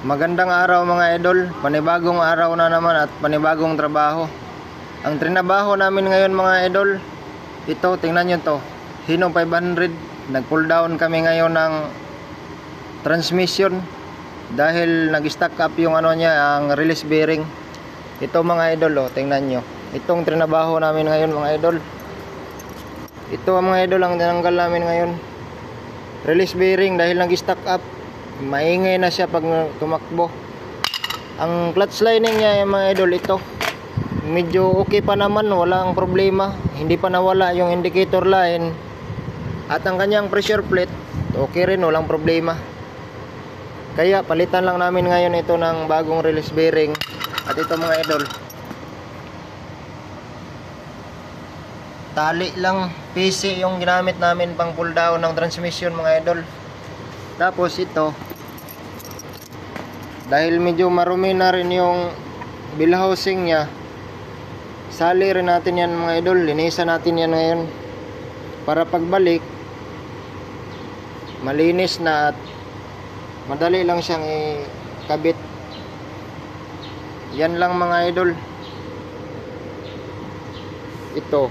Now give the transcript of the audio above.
Magandang araw mga idol, panibagong araw na naman at panibagong trabaho. Ang trinabaho namin ngayon mga idol, ito tingnan nyo to, Hino 500. Nag pull down kami ngayon ng transmission dahil nag-stack up yung ano niya, ang release bearing. Ito mga idol, tingnan nyo, itong trinabaho namin ngayon mga idol. Ito mga idol ang tinanggal namin ngayon, release bearing, dahil nag-stack up. Maingay na siya pag tumakbo. Ang clutch lining niya mga idol, ito medyo okay pa naman, walang problema, hindi pa nawala yung indicator line. At ang kanyang pressure plate okay rin, walang problema. Kaya palitan lang namin ngayon ito ng bagong release bearing. At ito mga idol, tali lang, PC yung ginamit namin pang pull down ng transmission mga idol. Tapos ito, dahil medyo marumi na rin yung bill housing nya, sali rin natin yan mga idol, linisan natin yan ngayon para pagbalik malinis na at madali lang siyang ikabit. Yan lang mga idol. Ito